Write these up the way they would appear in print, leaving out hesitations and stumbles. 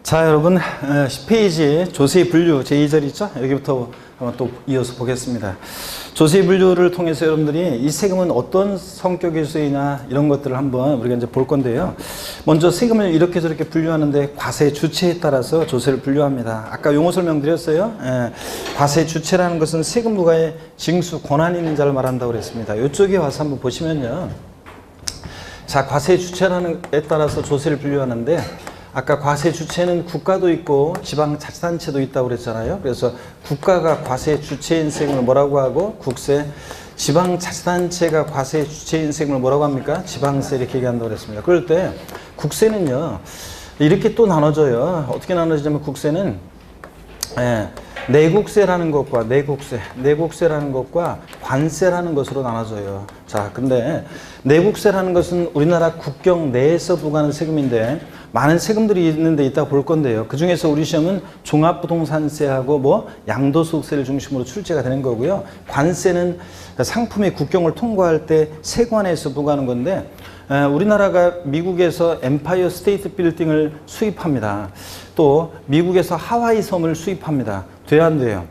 자, 여러분 10페이지 조세의 분류 제2절 있죠? 여기부터 한번 또 이어서 보겠습니다. 조세의 분류를 통해서 여러분들이 이 세금은 어떤 성격의 세이나 이런 것들을 한번 우리가 이제 볼 건데요. 먼저 세금을 이렇게 저렇게 분류하는데 과세 주체에 따라서 조세를 분류합니다. 아까 용어 설명드렸어요. 과세 주체라는 것은 세금 부과의 징수 권한이 있는 자를 말한다고 그랬습니다. 이쪽에 와서 한번 보시면요. 자, 과세 주체라는 에 따라서 조세를 분류하는데 아까 과세 주체는 국가도 있고 지방자치단체도 있다고 그랬잖아요. 그래서 국가가 과세 주체인 세금을 뭐라고 하고 국세, 지방자치단체가 과세 주체인 세금을 뭐라고 합니까? 지방세 이렇게 얘기한다고 그랬습니다. 그럴 때 국세는요. 이렇게 또 나눠져요. 어떻게 나눠지냐면 국세는 내국세라는 것과 내국세라는 것과 관세라는 것으로 나눠져요. 자, 근데 내국세라는 것은 우리나라 국경 내에서 부과하는 세금인데 많은 세금들이 있는데 있다 볼 건데요. 그 중에서 우리 시험은 종합부동산세하고 양도소득세를 중심으로 출제가 되는 거고요. 관세는 상품의 국경을 통과할 때 세관에서 부과하는 건데 우리나라가 미국에서 엠파이어 스테이트 빌딩을 수입합니다. 또 미국에서 하와이 섬을 수입합니다. 돼야 안 돼요?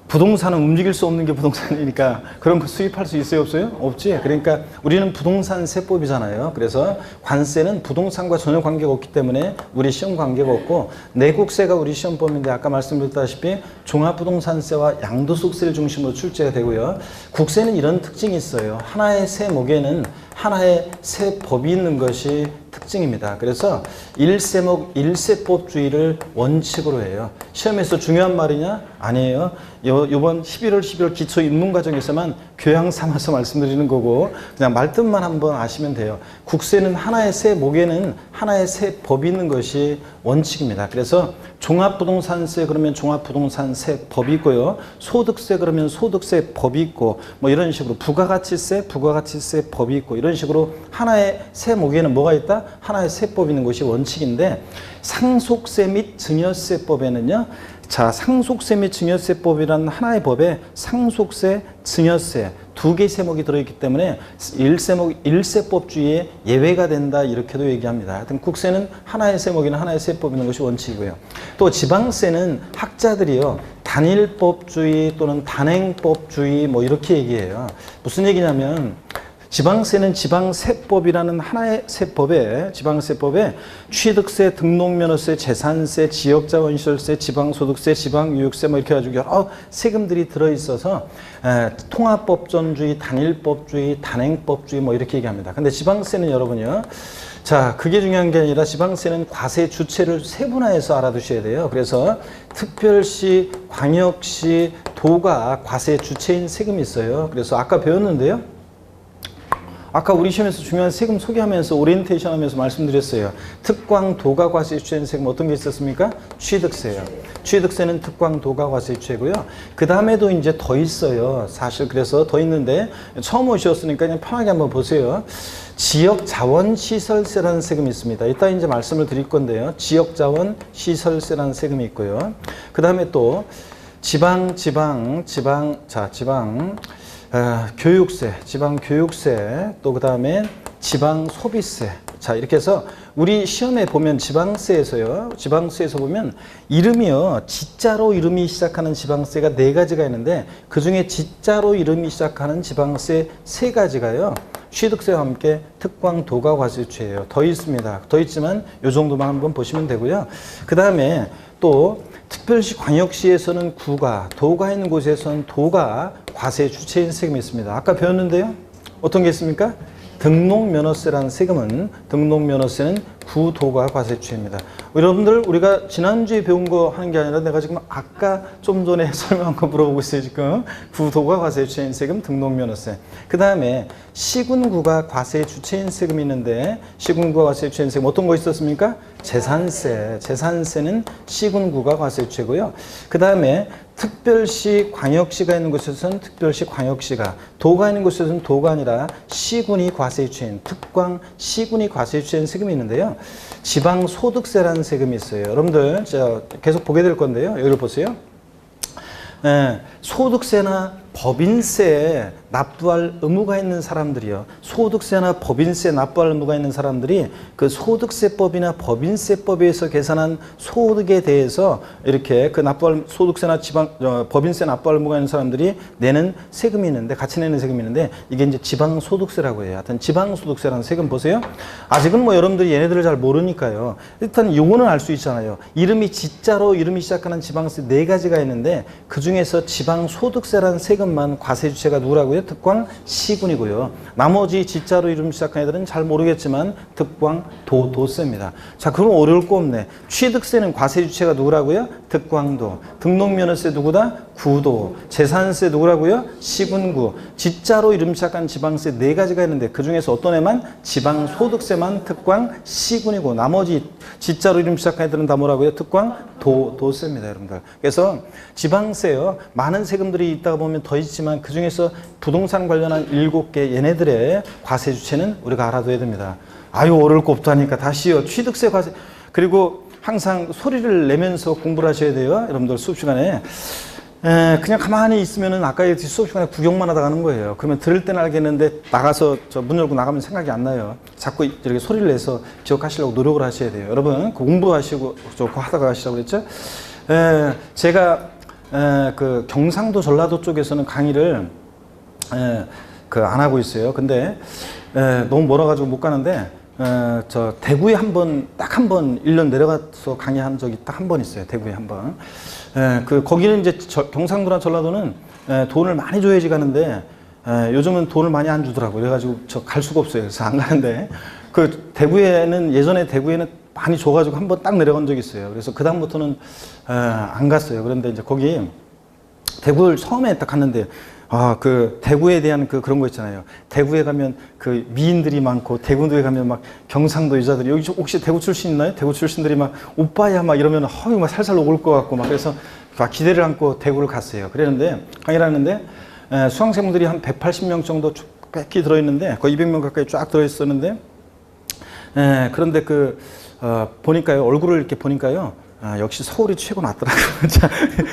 부동산은 움직일 수 없는 게 부동산이니까 그런 거 수입할 수 있어요? 없어요? 없지. 그러니까 우리는 부동산 세법이잖아요. 그래서 관세는 부동산과 전혀 관계가 없기 때문에 우리 시험 관계가 없고 내국세가 우리 시험법인데 아까 말씀드렸다시피 종합부동산세와 양도소득세를 중심으로 출제가 되고요. 국세는 이런 특징이 있어요. 하나의 세목에는 하나의 세법이 있는 것이 특징입니다. 그래서 일세목 일세법주의를 원칙으로 해요. 시험에서 중요한 말이냐? 아니에요. 이번 11월 12월 기초 입문과정에서만 교양 삼아서 말씀드리는 거고 그냥 말뜻만 한번 아시면 돼요. 국세는 하나의 세목에는 하나의 세법이 있는 것이 원칙입니다. 그래서 종합부동산세 그러면 종합부동산세법이 있고요. 소득세 그러면 소득세법이 있고 뭐 이런 식으로 부가가치세법이 있고 이런 식으로 하나의 세목에는 뭐가 있다? 하나의 세법이 있는 것이 원칙인데 상속세 및 증여세법에는요. 자, 상속세 및 증여세법이라는 하나의 법에 상속세, 증여세 두 개의 세목이 들어있기 때문에 일세법주의에 예외가 된다 이렇게도 얘기합니다. 하여튼 국세는 하나의 세목이나 하나의 세법이 있는 것이 원칙이고요. 또 지방세는 학자들이요. 단일법주의 또는 단행법주의 뭐 이렇게 얘기해요. 무슨 얘기냐면 지방세는 지방세법이라는 하나의 세법에 지방세법에 취득세, 등록면허세, 재산세, 지역자원시설세, 지방소득세, 지방유역세 뭐 이렇게 해가지고 여러 세금들이 들어있어서 통합법전주의, 단일법주의, 단행법주의 뭐 이렇게 얘기합니다. 근데 지방세는 여러분요. 자, 그게 중요한 게 아니라 지방세는 과세 주체를 세분화해서 알아두셔야 돼요. 그래서 특별시, 광역시, 도가 과세 주체인 세금이 있어요. 그래서 아까 배웠는데요. 아까 우리 시험에서 중요한 세금 소개하면서 오리엔테이션 하면서 말씀드렸어요. 특광, 도가 과세 주체인 세금 어떤 게 있었습니까? 취득세요. 취득세는 특광, 도가 과세 주체고요. 그 다음에도 이제 더 있어요. 사실 그래서 더 있는데 처음 오셨으니까 그냥 편하게 한번 보세요. 지역자원시설세라는 세금이 있습니다. 이따 이제 말씀을 드릴 건데요. 지역자원시설세라는 세금이 있고요. 그 다음에 또 교육세, 지방교육세, 또 그 다음에 지방소비세. 자, 이렇게 해서 우리 시험에 보면 지방세에서 보면 이름이요. 지자로 이름이 시작하는 지방세가 4가지가 있는데 그 중에 지자로 이름이 시작하는 지방세 3가지가요. 취득세와 함께 특광, 도가 과세주체예요. 더 있습니다. 더 있지만 이 정도만 한번 보시면 되고요. 그 다음에 또 특별시, 광역시에서는 구가, 도가 있는 곳에서는 도가 과세 주체인 세금이 있습니다. 아까 배웠는데요. 어떤 게 있습니까? 등록면허세라는 세금은 등록면허세는 구도가 과세 주체입니다. 여러분들 우리가 지난주에 배운 거 하는 게 아니라 내가 지금 아까 좀 전에 설명한 거 물어보고 있어요. 지금 구도가 과세 주체인 세금 등록면허세. 그 다음에 시군구가 과세 주체인 세금이 있는데 시군구가 과세 주체인 세금 어떤 거 있었습니까? 재산세. 재산세는 시군구가 과세 주체고요. 그 다음에 특별시, 광역시가 있는 곳에서는 특별시, 광역시가, 도가 있는 곳에서는 도가 아니라 시군이 과세 주체인 특광, 시군이 과세 주체인 세금이 있는데요. 지방소득세라는 세금이 있어요. 여러분들 제가 계속 보게 될 건데요. 여기를 보세요. 소득세나 법인세 납부할 의무가 있는 사람들이요. 소득세나 법인세 납부할 의무가 있는 사람들이 그 소득세법이나 법인세법에 의해서 계산한 소득에 대해서 이렇게 그 납부할 소득세나 법인세 납부할 의무가 있는 사람들이 내는 세금이 있는데, 같이 내는 세금이 있는데, 이게 이제 지방소득세라고 해요. 하여튼 지방소득세라는 세금 보세요. 아직은 뭐 여러분들이 얘네들을 잘 모르니까요. 일단 요거는 알 수 있잖아요. 이름이 지자로 이름이 시작하는 지방세 4가지가 있는데, 그 중에서 지방소득세라는 세금만 과세 주체가 누구라고요? 득광, 시군이고요. 나머지 지자로 이름 시작한 애들은 잘 모르겠지만 득광, 도세입니다. 자, 그럼 어려울 거 없네. 취득세는 과세 주체가 누구라고요? 득광도. 등록면허세 누구다? 구도. 재산세 누구라고요? 시군구. 지자로 이름 시작한 지방세 4가지가 있는데, 그 중에서 어떤 애만? 지방소득세만 득광, 시군이고, 나머지 지자로 이름 시작한 애들은 다 뭐라고요? 득광, 도세입니다, 여러분들. 그래서 지방세요. 많은 세금들이 있다가 보면 더 있지만, 그 중에서 부동산 관련한 7개 얘네들의 과세 주체는 우리가 알아둬야 됩니다. 아유, 어려울 거 없다니까. 다시요. 취득세 과세. 그리고 항상 소리를 내면서 공부를 하셔야 돼요. 여러분들 수업 시간에. 그냥 가만히 있으면은 아까 수업 시간에 구경만 하다 가는 거예요. 그러면 들을 때는 알겠는데 나가서 저 문 열고 나가면 생각이 안 나요. 자꾸 이렇게 소리를 내서 기억하시려고 노력을 하셔야 돼요. 여러분 공부하시고 그거 하다가 하시라고 그랬죠? 제가 그 경상도 전라도 쪽에서는 강의를 안 하고 있어요. 근데 너무 멀어가지고 못 가는데 저 대구에 딱 한 번 1년 내려가서 강의한 적이 딱 한 번 있어요. 대구에 한 번. 거기는 이제 경상도나 전라도는 돈을 많이 줘야지 가는데 요즘은 돈을 많이 안 주더라고요. 그래가지고 저 갈 수가 없어요. 그래서 안 가는데 예전에 대구에는 많이 줘가지고 한 번 딱 내려간 적이 있어요. 그래서 그다음부터는 안 갔어요. 그런데 이제 거기 대구를 처음에 딱 갔는데 그 대구에 대한 그런 거 있잖아요. 대구에 가면 그 미인들이 많고, 대구에 가면 막 경상도 여자들이, 여기 혹시 대구 출신 있나요? 대구 출신들이 막 오빠야 막 이러면 막 살살 녹을 것 같고 막, 그래서 막 기대를 안고 대구를 갔어요. 그랬는데 강의를 하는데 수강생분들이 한 180명 정도 빽히 들어있는데, 거의 200명 가까이 쫙 들어있었는데, 그런데 보니까요, 얼굴을 이렇게 보니까요, 역시 서울이 최고 낫더라고요.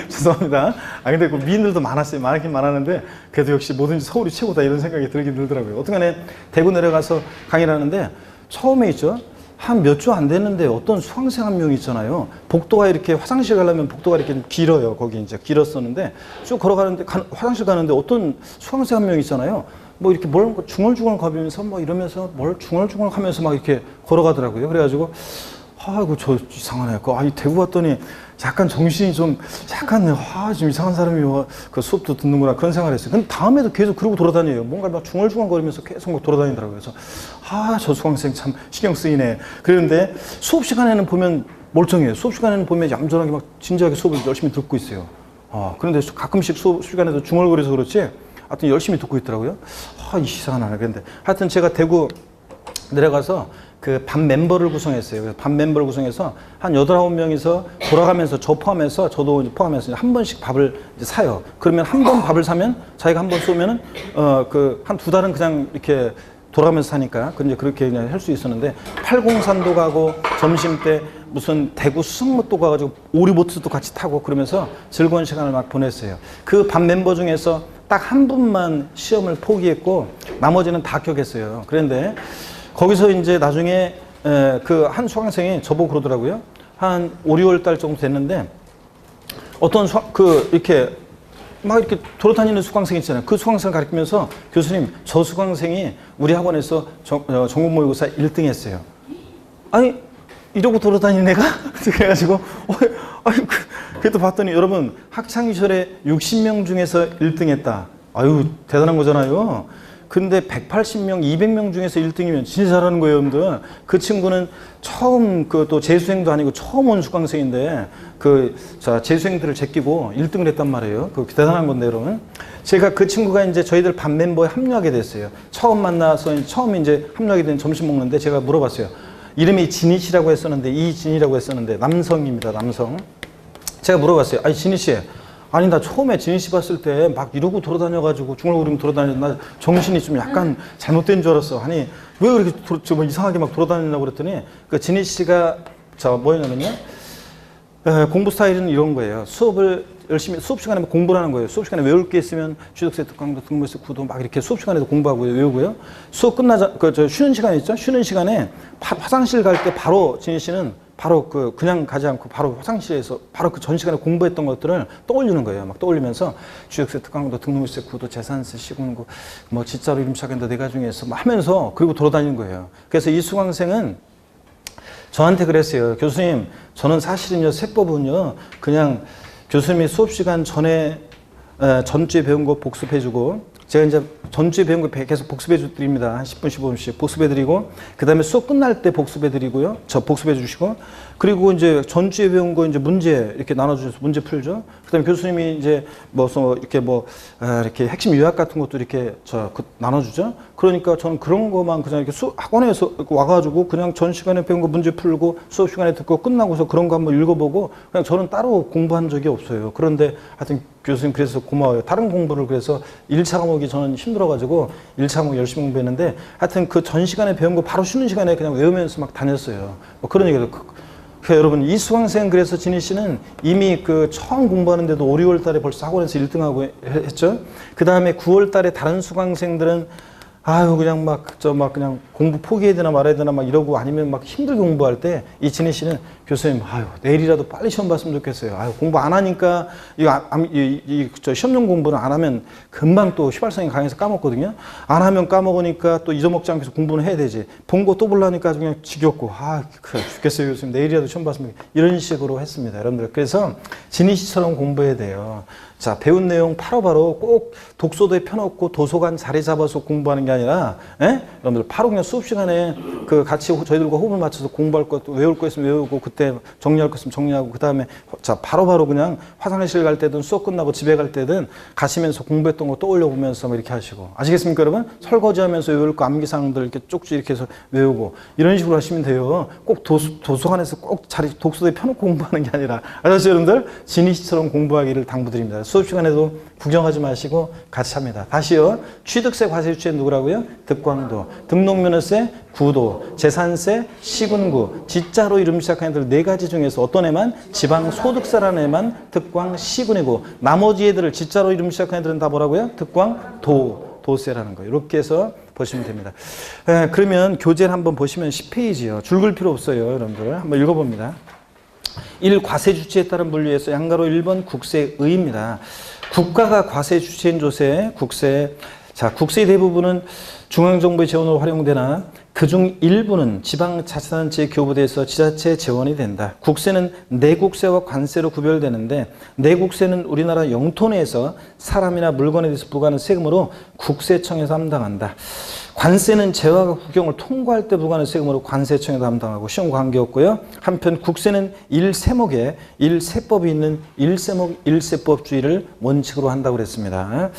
죄송합니다. 근데 미인들도 많긴 많았는데, 그래도 역시 뭐든지 서울이 최고다 이런 생각이 들긴 들더라고요. 어떡하네, 대구 내려가서 강의를 하는데, 처음에 있죠. 한 몇 주 안 됐는데 어떤 수강생 한 명 있잖아요. 복도가 이렇게 화장실 가려면 복도가 이렇게 길어요. 거기 이제 길었었는데, 쭉 걸어가는데, 화장실 가는데 어떤 수강생 한 명 있잖아요. 뭐 이렇게 중얼중얼 거리면서 뭐 이러면서 중얼중얼 하면서 막 이렇게 걸어가더라고요. 그래가지고, 아이고, 저 이상하네. 대구 왔더니 약간 정신이 좀 좀 이상한 사람이 그 수업도 듣는구나, 그런 생각을 했어요. 근데 다음에도 계속 그러고 돌아다녀요. 뭔가 막 중얼중얼거리면서 계속 막 돌아다니더라고요. 그래서 저 수강생 참 신경 쓰이네. 그런데 수업 시간에는 보면 멀쩡해요. 수업 시간에는 보면 얌전하게 막 진지하게 수업을 열심히 듣고 있어요. 그런데 가끔씩 수업 시간에도 중얼거려서 그렇지, 하여튼 열심히 듣고 있더라고요. 이상한 하네. 그런데 하여튼 제가 대구 내려가서 반 멤버를 구성했어요. 그래서 반 멤버를 구성해서 한 8, 9명이서 돌아가면서 저도 포함해서 한 번씩 밥을 이제 사요. 그러면 한 번 밥을 사면, 자기가 한 번 쏘면은, 한 2달은 그냥 이렇게 돌아가면서 사니까, 이제 그렇게 그냥 할 수 있었는데, 팔공산도 가고, 점심 때 무슨 대구 수성못도 가가지고 오리보트도 같이 타고 그러면서 즐거운 시간을 막 보냈어요. 그 반 멤버 중에서 딱 한 분만 시험을 포기했고, 나머지는 다 합격했어요. 그런데, 거기서 이제 나중에 한 수강생이 저보고 그러더라고요. 한 5, 6월 달 정도 됐는데, 어떤 이렇게 돌아다니는 수강생 있잖아요. 그 수강생을 가르치면서, 교수님, 저 수강생이 우리 학원에서 전국 모의고사 1등 했어요. 아니, 이러고 돌아다니는 애가? 그래가지고, 그래도 봤더니, 여러분, 학창시절에 60명 중에서 1등 했다. 대단한 거잖아요. 근데 180명, 200명 중에서 1등이면 진짜 잘하는 거예요, 여러분들. 그 친구는 처음, 또 재수생도 아니고 처음 온 수강생인데, 재수생들을 제끼고 1등을 했단 말이에요. 대단한 건데, 여러분. 제가 그 친구가 이제 저희들 반 멤버에 합류하게 됐어요. 처음 만나서, 처음 이제 합류하게 된 점심 먹는데, 제가 물어봤어요. 이름이 진희씨라고 했었는데, 이진이라고 했었는데, 남성입니다, 남성. 제가 물어봤어요. 진희씨. 아니, 나 처음에 진희 씨 봤을 때 막 이러고 돌아다녀가지고 중얼거리면 나 정신이 좀 약간 잘못된 줄 알았어. 아니, 왜 그렇게 이상하게 막 돌아다니냐고 그랬더니, 진희 씨가 뭐였냐면요. 공부 스타일은 이런 거예요. 수업을 열심히 수업 시간에 공부를 하는 거예요. 수업 시간에 외울 게 있으면 취득세, 특강도, 등록세, 구도 막 이렇게 수업 시간에도 공부하고 외우고요. 수업 끝나자, 쉬는 시간 있죠? 쉬는 시간에 화장실 갈 때 바로 진희 씨는 바로 그냥 가지 않고 바로 화장실에서 바로 그 전 시간에 공부했던 것들을 떠올리는 거예요. 막 떠올리면서 취득세, 특강도, 등록세, 구도, 재산세, 시군구, 뭐 진짜로 이름 시작한다 네 가지 중에서 막 하면서 그리고 돌아다니는 거예요. 그래서 이 수강생은 저한테 그랬어요. 교수님, 저는 사실은요, 세법은요, 그냥 교수님이 수업 시간 전에 전주에 배운 거 복습해주고, 제가 이제 전주에 배운 거 계속 복습해 드립니다. 한 10분, 15분씩 복습해 드리고, 그 다음에 수업 끝날 때 복습해 드리고요. 저 복습해 주시고, 그리고 이제 전주에 배운 거 이제 문제 이렇게 나눠주셔서 문제 풀죠. 그 다음에 교수님이 이제 이렇게 핵심 요약 같은 것도 이렇게 나눠주죠. 그러니까 저는 그런 거만 그냥 이렇게 학원에서 와가지고 그냥 전 시간에 배운 거 문제 풀고 수업 시간에 듣고 끝나고서 그런 거 한번 읽어보고 그냥 저는 따로 공부한 적이 없어요. 그런데 하여튼 교수님 그래서 고마워요. 다른 공부를 그래서 1차 과목이 저는 힘들어가지고 1차 과목 열심히 공부했는데 하여튼 그 전 시간에 배운 거 바로 쉬는 시간에 그냥 외우면서 막 다녔어요. 뭐 그런 얘기도. 그러니까 여러분 이 수강생 그래서 진희 씨는 이미 처음 공부하는데도 5, 6월 달에 벌써 학원에서 1등하고 했죠. 그 다음에 9월 달에 다른 수강생들은 아유 그냥 그냥 공부 포기해야 되나 말아야 되나 막 이러고 아니면 막 힘들게 공부할 때 이 진희 씨는 교수님 아유 내일이라도 빨리 시험 봤으면 좋겠어요. 아유 공부 안 하니까 시험용 공부는 안 하면 금방 또 휘발성이 강해서 까먹거든요. 안 하면 까먹으니까 또 잊어먹지 않고 해서 공부는 해야 되지. 본 거 또 보려니까 그냥 지겹고 그래 죽겠어요 교수님 내일이라도 시험 봤으면 좋겠어요. 이런 식으로 했습니다. 여러분들 그래서 진희 씨처럼 공부해야 돼요. 자, 배운 내용 바로바로 꼭 독서도에 펴놓고 도서관 자리 잡아서 공부하는 게 아니라, 여러분들 바로 그냥 수업 시간에 같이 저희들과 호흡을 맞춰서 공부할 것, 외울 거 있으면 외우고, 그때 정리할 거 있으면 정리하고, 그 다음에 자, 바로바로 그냥 화장실 갈 때든 수업 끝나고 집에 갈 때든 가시면서 공부했던 거 떠올려 보면서 뭐 이렇게 하시고. 아시겠습니까, 여러분? 설거지 하면서 외울 거 암기사항들 이렇게 쪽지 이렇게 해서 외우고, 이런 식으로 하시면 돼요. 꼭 도서관에서 꼭 독서도에 펴놓고 공부하는 게 아니라. 아시죠, 여러분들? 진희 씨처럼 공부하기를 당부드립니다. 수업 시간에도 구경하지 마시고 같이 합니다. 다시요. 취득세 과세 주체는 누구라고요? 득광도, 등록면허세, 구도, 재산세, 시군구, 지자로 이름 시작하는 애들 4가지 중에서 어떤 애만? 지방소득세라는 애만 득광, 시군이고 나머지 애들을 지자로 이름 시작하는 애들은 다 뭐라고요? 득광, 도세라는 거예요. 이렇게 해서 보시면 됩니다. 그러면 교재를 한번 보시면 10페이지요. 줄 글 필요 없어요. 여러분들 한번 읽어봅니다. 1. 과세 주체에 따른 분류에서 양가로 1번 국세의입니다. 국가가 과세 주체인 조세, 국세. 자, 국세의 대부분은 중앙정부의 재원으로 활용되나 그중 일부는 지방자치단체에 교부돼서 지자체 재원이 된다. 국세는 내국세와 관세로 구별되는데 내국세는 우리나라 영토 내에서 사람이나 물건에 대해서 부과하는 세금으로 국세청에서 담당한다. 관세는 재화가 국경을 통과할 때 부과하는 세금으로 관세청에서 담당하고 시험 관계없고요. 한편 국세는 일세목에 일세법이 있는 일세목 일세법주의를 원칙으로 한다고 그랬습니다.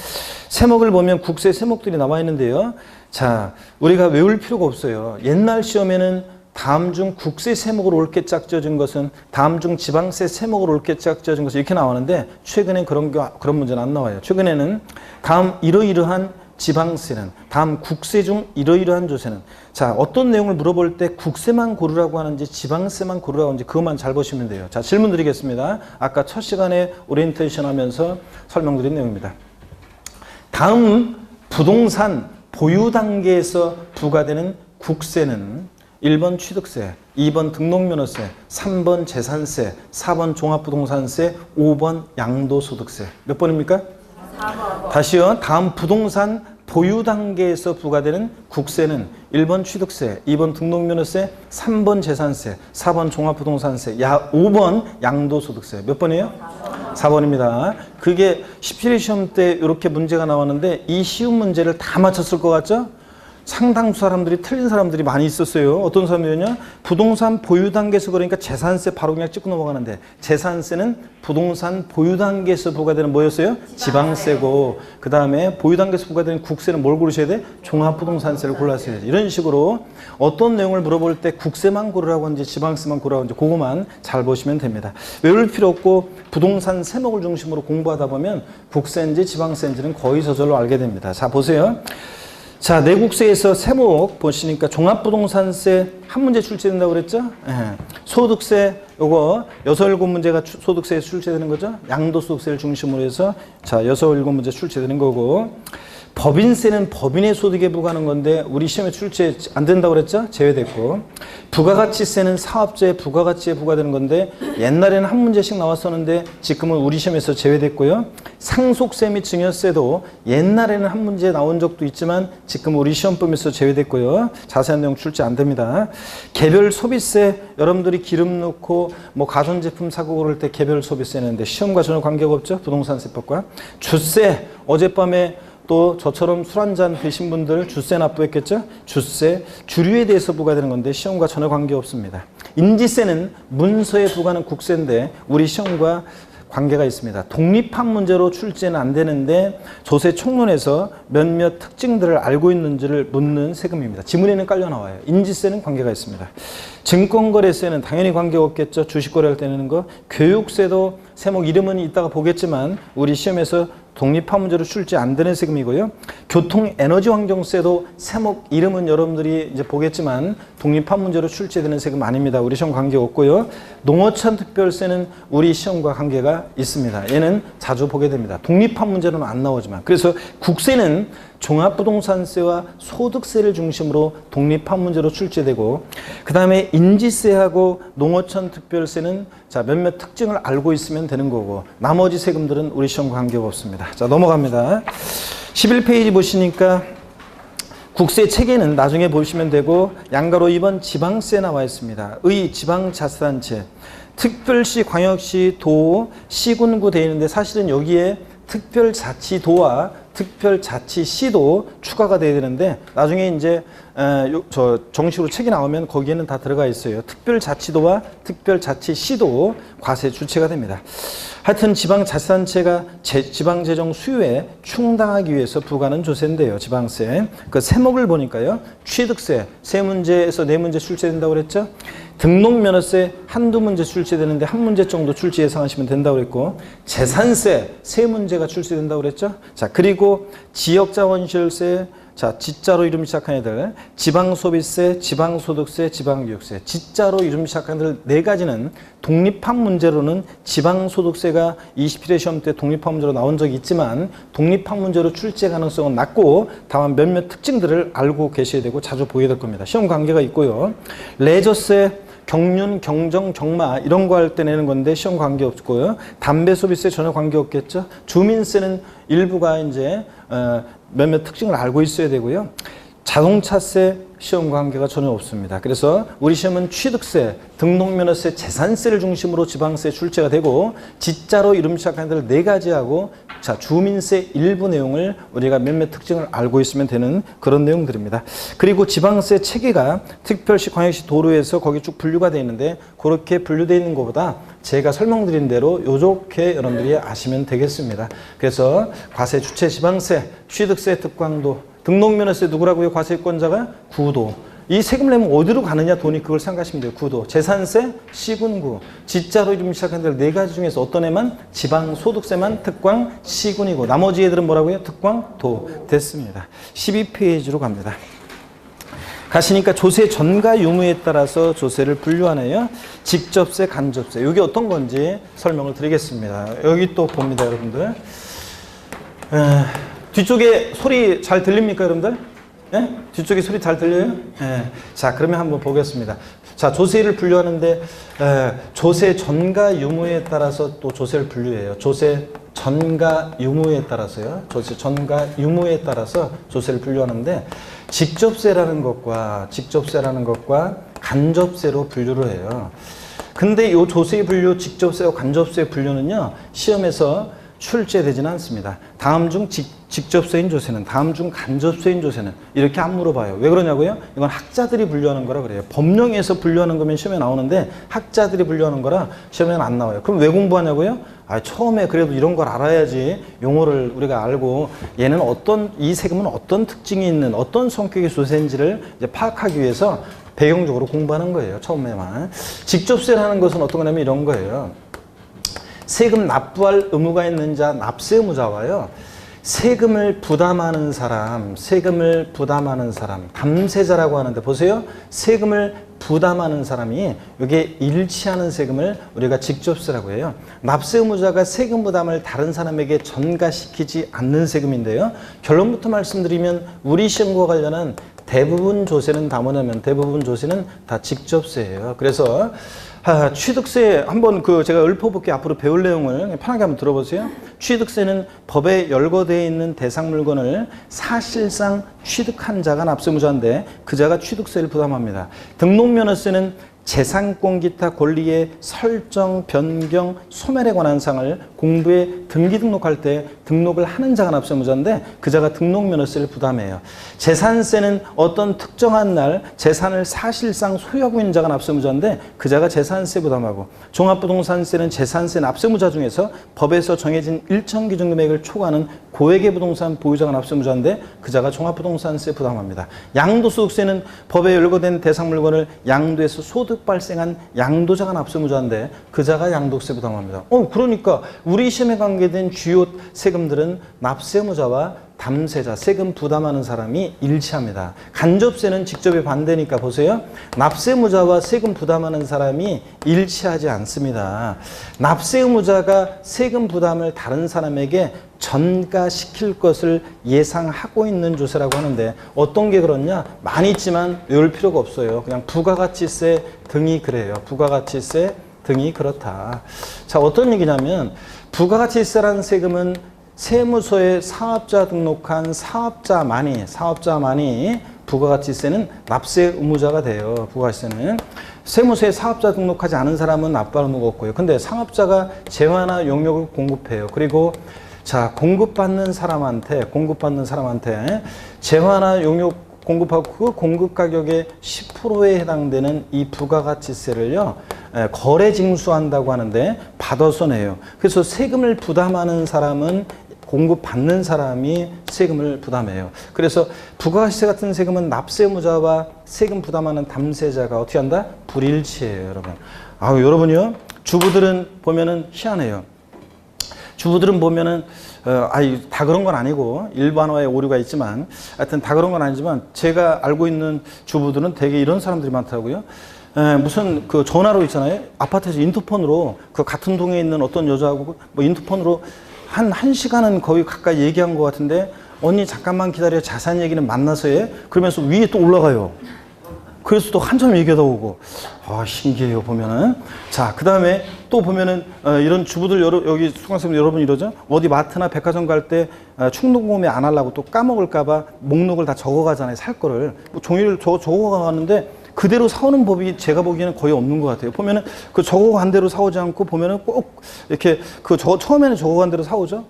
세목을 보면 국세 세목들이 나와 있는데요. 자, 우리가 외울 필요가 없어요. 옛날 시험에는 다음 중 국세 세목으로 옳게 짝지어진 것은 다음 중 지방세 세목으로 옳게 짝지어진 것은 이렇게 나오는데 최근엔 그런 문제는 안 나와요. 최근에는 다음 이러이러한 지방세는 다음 국세 중 이러이러한 조세는 자 어떤 내용을 물어볼 때 국세만 고르라고 하는지 지방세만 고르라고 하는지 그것만 잘 보시면 돼요. 자 질문 드리겠습니다. 아까 첫 시간에 오리엔테이션 하면서 설명드린 내용입니다. 다음 부동산 보유 단계에서 부과되는 국세는 1번 취득세, 2번 등록면허세, 3번 재산세, 4번 종합부동산세, 5번 양도소득세. 몇 번입니까? 4번. 다시요. 다음 부동산 보유 단계에서 부과되는 국세는 1번 취득세, 2번 등록면허세, 3번 재산세, 4번 종합부동산세, 5번 양도소득세. 몇 번이에요? 4번입니다. 그게 17회 시험 때 이렇게 문제가 나왔는데 이 쉬운 문제를 다 맞췄을 것 같죠? 상당수 사람들이 틀린 사람들이 많이 있었어요. 어떤 사람들이냐? 부동산 보유 단계에서 그러니까 재산세 바로 그냥 찍고 넘어가는데 재산세는 부동산 보유 단계에서 부과되는 뭐였어요? 지방세고 그 다음에 보유 단계에서 부과되는 국세는 뭘 고르셔야 돼? 종합부동산세를 골라서야 돼. 이런 식으로 어떤 내용을 물어볼 때 국세만 고르라고 하는지 지방세만 고르라고 하는지 그거만 잘 보시면 됩니다. 외울 필요 없고 부동산 세목을 중심으로 공부하다 보면 국세인지 지방세인지는 거의 저절로 알게 됩니다. 자 보세요. 자, 내국세에서 세목 보시니까 종합부동산세 한 문제 출제된다고 그랬죠? 예. 소득세 요거 6, 7문제가 소득세에 출제되는 거죠. 양도소득세를 중심으로 해서 자 6, 7문제 출제되는 거고, 법인세는 법인의 소득에 부과하는 건데 우리 시험에 출제 안 된다고 그랬죠? 제외됐고, 부가가치세는 사업자의 부가가치에 부과되는 건데 옛날에는 한 문제씩 나왔었는데 지금은 우리 시험에서 제외됐고요. 상속세 및 증여세도 옛날에는 한 문제 나온 적도 있지만 지금 우리 시험범위에서 제외됐고요. 자세한 내용 출제 안 됩니다. 개별 소비세, 여러분들이 기름 넣고 뭐 가전제품 사고 그럴 때 개별 소비세 내는데 시험과 전혀 관계가 없죠. 부동산세법과. 주세, 어젯밤에 또 저처럼 술 한잔 드신 분들 주세 납부했겠죠? 주세, 주류에 대해서 부과되는 건데 시험과 전혀 관계없습니다. 인지세는 문서에 부과하는 국세인데 우리 시험과 관계가 있습니다. 독립한 문제로 출제는 안 되는데 조세 총론에서 몇몇 특징들을 알고 있는지를 묻는 세금입니다. 지문에는 깔려 나와요. 인지세는 관계가 있습니다. 증권거래세는 당연히 관계가 없겠죠. 주식거래할 때 내는 거. 교육세도 세목 이름은 이따가 보겠지만 우리 시험에서 독립한 문제로 출제 안 되는 세금이고요. 교통에너지환경세도 세목 이름은 여러분들이 이제 보겠지만 독립한 문제로 출제되는 세금 아닙니다. 우리 시험 관계 없고요. 농어촌특별세는 우리 시험과 관계가 있습니다. 얘는 자주 보게 됩니다. 독립한 문제로는 안 나오지만. 그래서 국세는 종합부동산세와 소득세를 중심으로 독립한 문제로 출제되고, 그 다음에 인지세하고 농어촌특별세는 자 몇몇 특징을 알고 있으면 되는 거고, 나머지 세금들은 우리 시험과 관계가 없습니다. 자, 넘어갑니다. 11페이지 보시니까 국세 체계는 나중에 보시면 되고, 양가로 2번 지방세 나와 있습니다. 의, 지방자치단체, 특별시, 광역시, 도, 시군구 되어 있는데 사실은 여기에 특별자치도와 특별자치시도 추가가 돼야 되는데 나중에 이제 저 정식으로 책이 나오면 거기에는 다 들어가 있어요. 특별자치도와 특별자치시도 과세 주체가 됩니다. 하여튼 지방자치단체가 지방재정 수요에 충당하기 위해서 부과하는 조세인데요. 지방세. 그 세목을 보니까요. 취득세, 세 문제에서 네 문제 출제된다고 그랬죠. 등록면허세 한두 문제 출제되는데 한 문제 정도 출제 예상하시면 된다고 그랬고, 재산세 세 문제가 출제된다고 그랬죠. 자, 그리고 지역자원시설세, 자, 지자로 이름 시작한 애들, 지방소비세, 지방소득세, 지방교육세, 지자로 이름 시작한 애들 네 가지는 독립한 문제로는 지방소득세가 21회 시험 때 독립한 문제로 나온 적이 있지만 독립한 문제로 출제 가능성은 낮고, 다만 몇몇 특징들을 알고 계셔야 되고 자주 보게 될 겁니다. 시험 관계가 있고요. 레저세, 경륜, 경정, 경마 이런 거 할 때 내는 건데 시험 관계 없고요. 담배 소비세 전혀 관계 없겠죠. 주민세는 일부가 이제 몇몇 특징을 알고 있어야 되고요. 자동차세 시험 관계가 전혀 없습니다. 그래서 우리 시험은 취득세, 등록면허세, 재산세를 중심으로 지방세 출제가 되고, 지자로 이름 시작하는 데를 네 가지하고, 자, 주민세 일부 내용을 우리가 몇몇 특징을 알고 있으면 되는 그런 내용들입니다. 그리고 지방세 체계가 특별시, 광역시, 도로에서 거기 쭉 분류가 되어 있는데 그렇게 분류되어 있는 것보다 제가 설명드린 대로 요렇게 여러분들이 아시면 되겠습니다. 그래서 과세 주체 지방세, 취득세 특광도, 등록면허세 누구라고요? 과세권자가? 구도. 이 세금 내면 어디로 가느냐 돈이, 그걸 생각하시면 돼요. 구도. 재산세, 시군구. 지자로 이름 시작한 데 네 가지 중에서 어떤 애만? 지방소득세만 특광, 시군이고 나머지 애들은 뭐라고요? 특광, 도. 됐습니다. 12페이지로 갑니다. 가시니까 조세 전가 유무에 따라서 조세를 분류하네요. 직접세, 간접세. 이게 어떤 건지 설명을 드리겠습니다. 여기 또 봅니다, 여러분들. 뒤쪽에 소리 잘 들립니까, 여러분들? 네? 뒤쪽에 소리 잘 들려요? 네. 자, 그러면 한번 보겠습니다. 자, 조세를 분류하는데 조세 전가 유무에 따라서 또 조세를 분류해요. 조세 전가 유무에 따라서요. 조세 전가 유무에 따라서 조세를 분류하는데 직접세라는 것과 간접세로 분류를 해요. 근데 이 조세 분류, 직접세와 간접세 분류는요, 시험에서 출제되지는 않습니다. 다음 중 직접세인 조세는, 다음 중 간접세인 조세는 이렇게 안 물어봐요. 왜 그러냐고요? 이건 학자들이 분류하는 거라 그래요. 법령에서 분류하는 거면 시험에 나오는데 학자들이 분류하는 거라 시험에는 안 나와요. 그럼 왜 공부하냐고요? 처음에 그래도 이런 걸 알아야지 용어를 우리가 알고 얘는 이 세금은 어떤 특징이 있는 어떤 성격의 조세인지를 이제 파악하기 위해서 배경적으로 공부하는 거예요. 처음에만. 직접세라는 것은 어떤 거냐면 이런 거예요. 세금 납부할 의무가 있는 자, 납세 의무자와요. 세금을 부담하는 사람, 세금을 부담하는 사람, 담세자라고 하는데 보세요. 세금을 부담하는 사람이 여기에 일치하는 세금을 우리가 직접세라고 해요. 납세 의무자가 세금 부담을 다른 사람에게 전가시키지 않는 세금인데요. 결론부터 말씀드리면 우리 시험과 관련한 대부분 조세는 다 뭐냐면 대부분 조세는 다 직접세예요. 그래서 취득세 한번 제가 읊어볼게요. 앞으로 배울 내용을 편하게 한번 들어보세요. 취득세는 법에 열거되어 있는 대상 물건을 사실상 취득한 자가 납세의무자인데 그 자가 취득세를 부담합니다. 등록면허세는 재산권 기타 권리의 설정, 변경, 소멸에 관한 사항을 공부에 등기 등록할 때 등록을 하는 자가 납세의무자인데 그 자가 등록면허세를 부담해요. 재산세는 어떤 특정한 날 재산을 사실상 소유하고 있는 자가 납세의무자인데 그 자가 재산세 부담하고, 종합부동산세는 재산세 납세의무자 중에서 법에서 정해진 일정 기준 금액을 초과하는 고액의 부동산 보유자가 납세의무자인데 그 자가 종합부동산세 부담합니다. 양도소득세는 법에 열거된 대상 물건을 양도해서 소득 발생한 양도자가 납세의무자인데 그 자가 양도세 부담합니다. 그러니까 우리 시험에 관계된 주요 세금들은 납세의무자와 담세자, 세금 부담하는 사람이 일치합니다. 간접세는 직접의 반대니까 보세요. 납세의무자와 세금 부담하는 사람이 일치하지 않습니다. 납세의무자가 세금 부담을 다른 사람에게 전가시킬 것을 예상하고 있는 조세라고 하는데 어떤 게 그렇냐? 많이 있지만 외울 필요가 없어요. 그냥 부가가치세 등이 그래요. 부가가치세 등이 그렇다. 자, 어떤 얘기냐면 부가가치세라는 세금은 세무서에 사업자 등록한 사업자만이 부가가치세는 납세 의무자가 돼요. 부가가치세는 세무서에 사업자 등록하지 않은 사람은 납부할 의무가 없고요. 근데 상업자가 재화나 용역을 공급해요. 그리고 자, 공급받는 사람한테 재화나 용역 공급하고 그 공급 가격의 10%에 해당되는 이 부가가치세를요, 거래 징수한다고 하는데 받아서 내요. 그래서 세금을 부담하는 사람은 공급받는 사람이 세금을 부담해요. 그래서 부가가치세 같은 세금은 납세의무자와 세금 부담하는 담세자가 어떻게 한다? 불일치해요, 여러분. 여러분이요, 주부들은 보면은 희한해요. 주부들은 보면은 다 그런 건 아니고 일반화에 오류가 있지만 하여튼 다 그런 건 아니지만 제가 알고 있는 주부들은 되게 이런 사람들이 많더라고요. 무슨 전화로 있잖아요. 아파트에서 인터폰으로 같은 동에 있는 어떤 여자하고 인터폰으로 한 시간은 거의 가까이 얘기한 것 같은데, 언니 잠깐만 기다려, 자세한 얘기는 만나서 해. 그러면서 위에 또 올라가요. 그래서 또 한참 얘기하다 오고. 신기해요, 보면은. 자, 그 다음에 또 보면은, 이런 주부들, 여기 수강생들 여러분 이러죠? 어디 마트나 백화점 갈 때, 충동구매 안 하려고 또 까먹을까봐 목록을 다 적어가잖아요, 살 거를. 종이를 적어가는데, 그대로 사오는 법이 제가 보기에는 거의 없는 것 같아요. 보면은 적어간 대로 사오지 않고 보면은 꼭 이렇게 처음에는 적어간 대로 사오죠.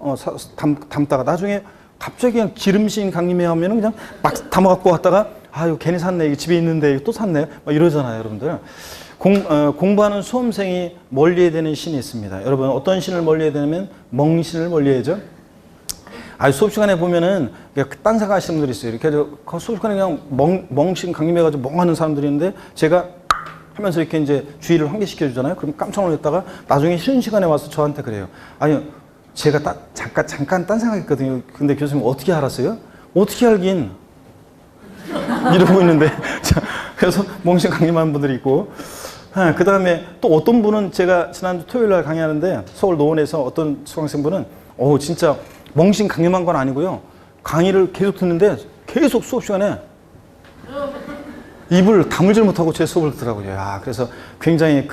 담다가 나중에 갑자기 그냥 기름신 강림해 하면은 그냥 막 담아갖고 왔다가 이거 괜히 샀네. 이거 집에 있는데 이거 또 샀네. 막 이러잖아요, 여러분들. 공부하는 수험생이 멀리해야 되는 신이 있습니다. 여러분, 어떤 신을 멀리해야 되냐면 멍신을 멀리해야죠. 수업 시간에 보면은 딴 생각 하시는 분들이 있어요. 이렇게 수업 시간에 그냥 멍신 강림해가지고 멍하는 사람들이 있는데 제가 하면서 이렇게 이제 주의를 환기시켜 주잖아요. 그럼 깜짝 놀랐다가 나중에 쉬는 시간에 와서 저한테 그래요. 제가 잠깐 딴 생각했거든요. 근데 교수님 어떻게 알았어요? 어떻게 알긴? 이러고 있는데. 그래서 멍신 강림하는 분들이 있고. 그 다음에 또 어떤 분은 제가 지난주 토요일 날 강의하는데 서울 노원에서 어떤 수강생분은 진짜 멍신 강림한 건 아니고요. 강의를 계속 듣는데 계속 수업 시간에 입을 다물질 못하고 제 수업을 듣더라고요. 그래서 굉장히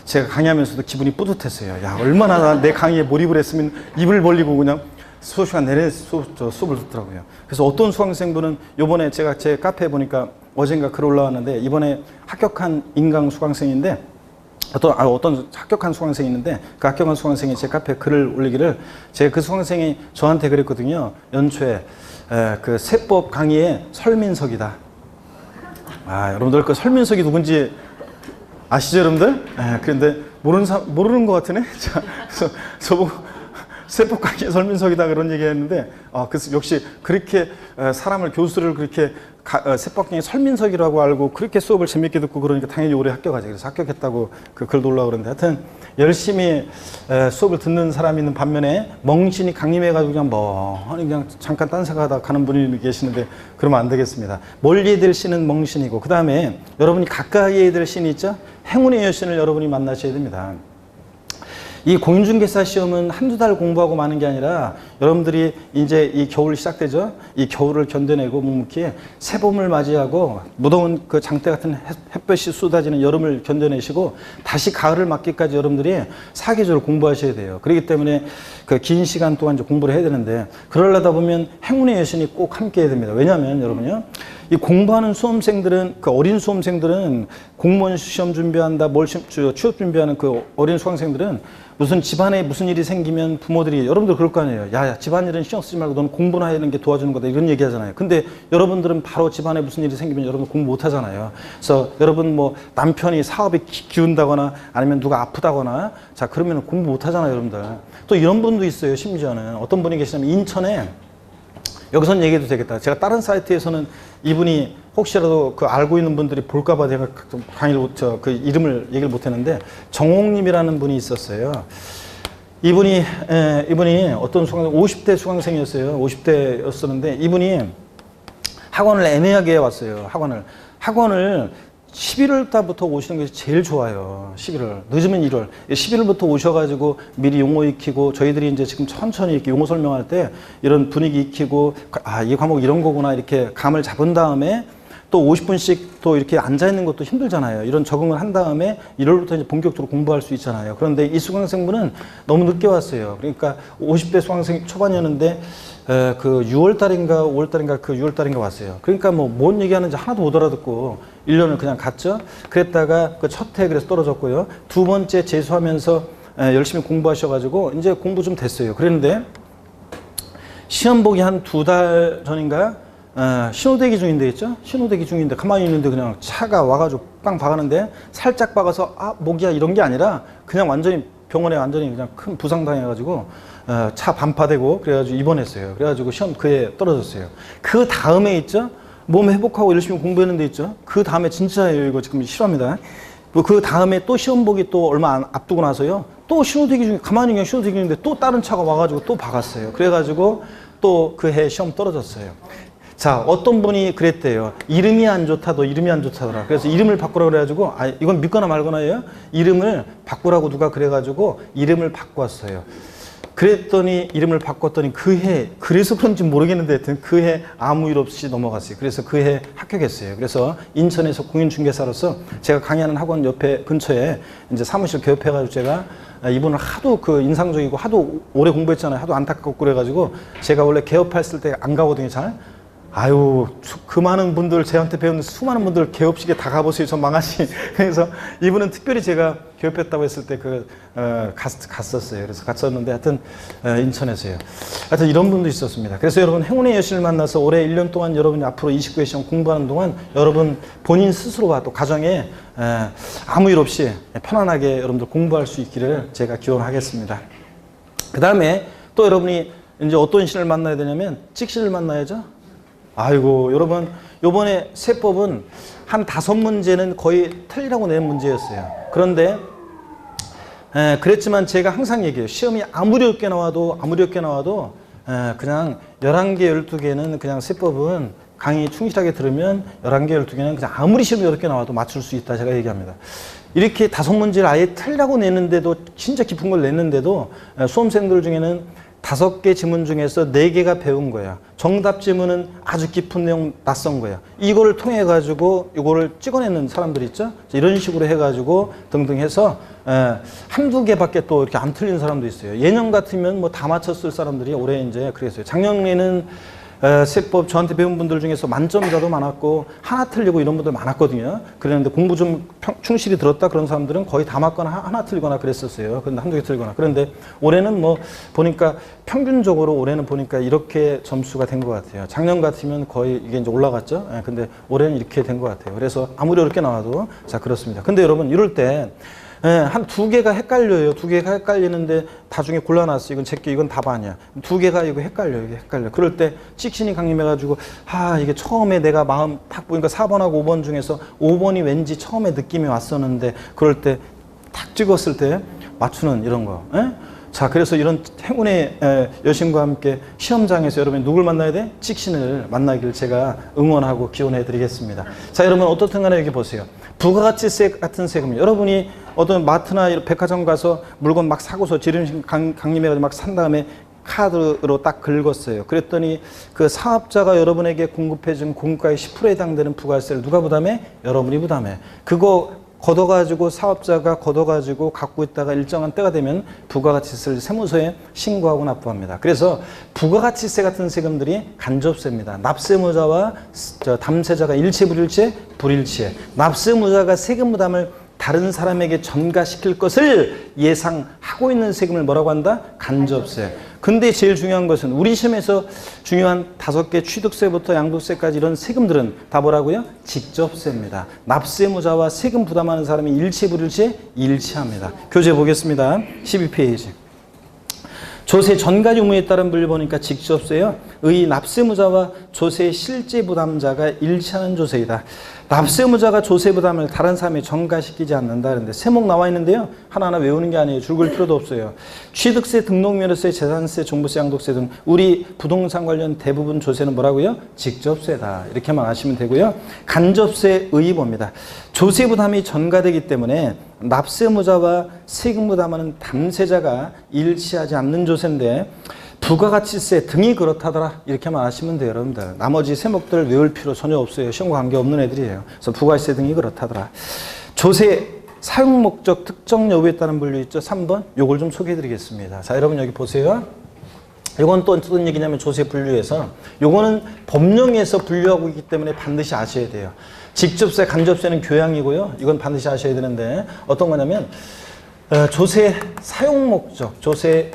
제가 강의하면서도 기분이 뿌듯했어요. 얼마나 내 강의에 몰입을 했으면 입을 벌리고 그냥 수업 시간 내내 수업을 듣더라고요. 그래서 어떤 수강생분은 요번에 제가 제 카페에 보니까 어젠가 글 올라왔는데 이번에 합격한 인강 수강생인데 어떤 합격한 수강생이 있는데 그 합격한 수강생이 제 카페에 글을 올리기를, 제가 그 수강생이 저한테 그랬거든요. 연초에 세법 강의에 설민석이다. 여러분들 그 설민석이 누군지 아시죠, 여러분들? 그런데 모르는 것 같으네. 자, 그래서 세법 강의 설민석이다 그런 얘기했는데 그래서 역시 그렇게 사람을 교수를 그렇게 세법 강의 설민석이라고 알고 그렇게 수업을 재밌게 듣고 그러니까 당연히 올해 합격하지. 그래서 합격했다고 그 글 놀라고 그러는데 하여튼 열심히 수업을 듣는 사람이 있는 반면에 멍신이 강림해가지고 그냥 멍하니 그냥 잠깐 딴 생각하다 가는 분이 계시는데 그러면 안 되겠습니다. 멀리에 될 신은 멍신이고 그 다음에 여러분이 가까이에 될 신이 있죠? 행운의 여신을 여러분이 만나셔야 됩니다. 이 공인중개사 시험은 한두 달 공부하고 마는 게 아니라 여러분들이 이제 이 겨울 시작되죠? 이 겨울을 견뎌내고 묵묵히 새봄을 맞이하고 무더운 그 장대 같은 햇볕이 쏟아지는 여름을 견뎌내시고 다시 가을을 맞기까지 여러분들이 사계절을 공부하셔야 돼요. 그렇기 때문에 그 긴 시간 동안 이제 공부를 해야 되는데 그러려다 보면 행운의 여신이 꼭 함께 해야 됩니다. 왜냐하면 여러분요. 이 공부하는 수험생들은 그 어린 수험생들은 공무원 시험 준비한다, 취업 준비하는 그 어린 수험생들은 무슨 집안에 무슨 일이 생기면 부모들이 여러분들 그럴 거 아니에요. 야, 집안일은 신경 쓰지 말고 너는 공부나 하는 게 도와주는 거다 이런 얘기 하잖아요. 근데 여러분들은 바로 집안에 무슨 일이 생기면 여러분 공부 못 하잖아요. 그래서 여러분 뭐 남편이 사업이 기운다거나 아니면 누가 아프다거나 자 그러면 공부 못 하잖아요, 여러분들. 또 이런 분도 있어요. 심지어는 어떤 분이 계시냐면 인천에 여기서는 얘기해도 되겠다. 제가 다른 사이트에서는 이분이 혹시라도 그 알고 있는 분들이 볼까봐 제가 강의를 그 이름을 얘기를 못했는데 정홍님이라는 분이 있었어요. 이분이 어떤 수강생 50대 수강생이었어요. 50대였었는데 이분이 학원을 애매하게 왔어요. 학원을 11월 달부터 오시는 것이 제일 좋아요. 11월. 늦으면 1월. 11월부터 오셔가지고 미리 용어 익히고 저희들이 이제 지금 천천히 이렇게 용어 설명할 때 이런 분위기 익히고 이 과목 이런 거구나 이렇게 감을 잡은 다음에 또 50분씩 또 이렇게 앉아있는 것도 힘들잖아요. 이런 적응을 한 다음에 1월부터 이제 본격적으로 공부할 수 있잖아요. 그런데 이 수강생분은 너무 늦게 왔어요. 그러니까 50대 수강생 초반이었는데 그 6월달인가 5월달인가 그 6월달인가 왔어요. 그러니까 뭐 뭔 얘기하는지 하나도 못 알아듣고 1년을 그냥 갔죠. 그랬다가 그 첫 해 그래서 떨어졌고요. 두 번째 재수하면서 열심히 공부하셔가지고 이제 공부 좀 됐어요. 그랬는데 시험 보기 한 2달 전인가 신호대기 중인데 있죠? 신호대기 중인데 가만히 있는데 그냥 차가 와가지고 빵 박았는데 살짝 박아서 목이야 이런 게 아니라 그냥 완전히 병원에 완전히 그냥 큰 부상 당해가지고 차 반파되고 그래가지고 입원했어요. 그래가지고 시험 그해 떨어졌어요. 그 다음에 있죠? 몸 회복하고 열심히 공부했는데 있죠? 그 다음에 진짜예요. 이거 지금 싫어합니다. 그 다음에 또 시험 보기 또 얼마 앞두고 나서요. 또 신호대기 중에 가만히 그냥 신호대기 중인데 또 다른 차가 와가지고 또 박았어요. 그래가지고 또 그 해 시험 떨어졌어요. 자, 어떤 분이 그랬대요. 이름이 안 좋다, 너 이름이 안 좋다더라. 그래서 이름을 바꾸라고 그래가지고, 이건 믿거나 말거나예요. 이름을 바꾸라고 누가 그래가지고 이름을 바꿨어요. 그랬더니 이름을 바꿨더니 그 해, 그래서 그런지 모르겠는데 하여튼 그 해 아무 일 없이 넘어갔어요. 그래서 그 해 합격했어요. 그래서 인천에서 공인중개사로서 제가 강의하는 학원 옆에 근처에 이제 사무실 개업해가지고 제가 이분을 하도 그 인상적이고 하도 오래 공부했잖아요. 하도 안타깝고 그래가지고 제가 원래 개업했을 때 안 가거든요, 잘. 아유, 그 많은 분들, 저한테 배운 수많은 분들 개업식에 다 가보세요. 전 망하시. 그래서 이분은 특별히 제가 개업했다고 했을 때 갔었어요. 그래서 갔었는데 하여튼, 인천에서요. 하여튼 이런 분도 있었습니다. 그래서 여러분 행운의 여신을 만나서 올해 1년 동안 여러분이 앞으로 29회 시험 공부하는 동안 여러분 본인 스스로와 또 가정에 아무 일 없이 편안하게 여러분들 공부할 수 있기를 제가 기원하겠습니다. 그 다음에 또 여러분이 이제 어떤 신을 만나야 되냐면 찍신을 만나야죠. 아이고 여러분 요번에 세법은 한 5문제는 거의 틀리라고 낸 문제였어요. 그런데 그랬지만 제가 항상 얘기해요. 시험이 아무리 어렵게 나와도 그냥 11개 12개는 그냥 세법은 강의 충실하게 들으면 11개 12개는 그냥 아무리 시험이 어렵게 나와도 맞출 수 있다 제가 얘기합니다. 이렇게 5문제를 아예 틀리라고 냈는데도 진짜 깊은 걸 냈는데도 수험생들 중에는 5개 지문 중에서 4개가 배운 거야. 정답 지문은 아주 깊은 내용 낯선 거야. 이거를 통해 가지고 이거를 찍어내는 사람들 있죠. 이런 식으로 해가지고 등등 해서 한두 개밖에 또 이렇게 안 틀린 사람도 있어요. 예년 같으면 뭐 다 맞췄을 사람들이 올해 이제 그랬어요. 작년에는 세법 저한테 배운 분들 중에서 만점자도 많았고 하나 틀리고 이런 분들 많았거든요. 그랬는데 공부 좀 충실히 들었다 그런 사람들은 거의 다 맞거나 하나 틀리거나 그랬었어요. 그런데 한두 개 틀리거나. 그런데 올해는 뭐 보니까 평균적으로 올해는 보니까 이렇게 점수가 된 것 같아요. 작년 같으면 거의 이게 이제 올라갔죠. 근데 올해는 이렇게 된 것 같아요. 그래서 아무리 어렵게 나와도 자 그렇습니다. 근데 여러분 이럴 때 예, 한 두 개가 헷갈려요. 두 개가 헷갈리는데 나중에 골라놨어. 이건 제끼, 이건 답 아니야. 두 개가 이거 헷갈려, 이게 헷갈려. 그럴 때 찍신이 강림해가지고, 이게 처음에 내가 마음 딱 보니까 4번하고 5번 중에서 5번이 왠지 처음에 느낌이 왔었는데, 그럴 때 탁 찍었을 때 맞추는 이런 거. 예? 자, 그래서 이런 행운의 여신과 함께 시험장에서 여러분이 누굴 만나야 돼? 찍신을 만나길 제가 응원하고 기원해 드리겠습니다. 자, 여러분 어떻든 간에 여기 보세요. 부가가치세 같은 세금. 여러분이 어떤 마트나 백화점 가서 물건 막 사고서 지름신 강림해가지고 막 산 다음에 카드로 딱 긁었어요. 그랬더니 그 사업자가 여러분에게 공급해준 공가의 10%에 해당되는 부가세를 누가 부담해? 여러분이 부담해. 그거 걷어가지고 사업자가 걷어가지고 갖고 있다가 일정한 때가 되면 부가가치세를 세무서에 신고하고 납부합니다. 그래서 부가가치세 같은 세금들이 간접세입니다. 납세무자와 담세자가 일체불일체? 불일체. 납세무자가 세금 부담을 다른 사람에게 전가시킬 것을 예상하고 있는 세금을 뭐라고 한다? 간접세. 근데 제일 중요한 것은 우리 시험에서 중요한 5개 취득세부터 양도세까지 이런 세금들은 다 뭐라고요? 직접세입니다. 납세무자와 세금 부담하는 사람이 일체불일체? 일체합니다. 교재 보겠습니다. 12페이지. 조세 전가 유무에 따른 분류 보니까 직접세요. 의 납세무자와 조세 실제 부담자가 일치하는 조세이다. 납세무자가 조세 부담을 다른 사람이 전가시키지 않는다. 그런데 세목 나와 있는데요. 하나하나 외우는 게 아니에요. 줄 걸 필요도 없어요. 취득세, 등록면허세, 재산세, 종부세, 양도세 등 우리 부동산 관련 대부분 조세는 뭐라고요? 직접세다. 이렇게만 아시면 되고요. 간접세 의 봅니다. 조세 부담이 전가되기 때문에 납세무자와 세금 부담하는 담세자가 일치하지 않는 조세인데 부가가치세 등이 그렇다더라 이렇게만 아시면 돼요. 여러분들 나머지 세목들 외울 필요 전혀 없어요. 시험과 관계없는 애들이에요. 그래서 부가가치세 등이 그렇다더라. 조세 사용목적 특정 여부에 따른 분류 있죠. 3번 요걸 좀 소개해 드리겠습니다. 자, 여러분 여기 보세요. 이건 또 어떤 얘기냐면 조세 분류에서 요거는 법령에서 분류하고 있기 때문에 반드시 아셔야 돼요. 직접세, 간접세는 교양이고요. 이건 반드시 아셔야 되는데 어떤 거냐면 조세 사용목적, 조세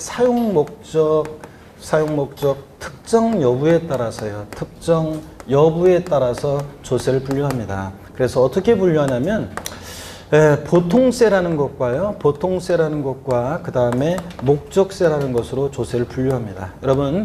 사용목적 특정 여부에 따라서요. 특정 여부에 따라서 조세를 분류합니다. 그래서 어떻게 분류하냐면 보통세라는 것과요. 보통세라는 것과 그 다음에 목적세라는 것으로 조세를 분류합니다. 여러분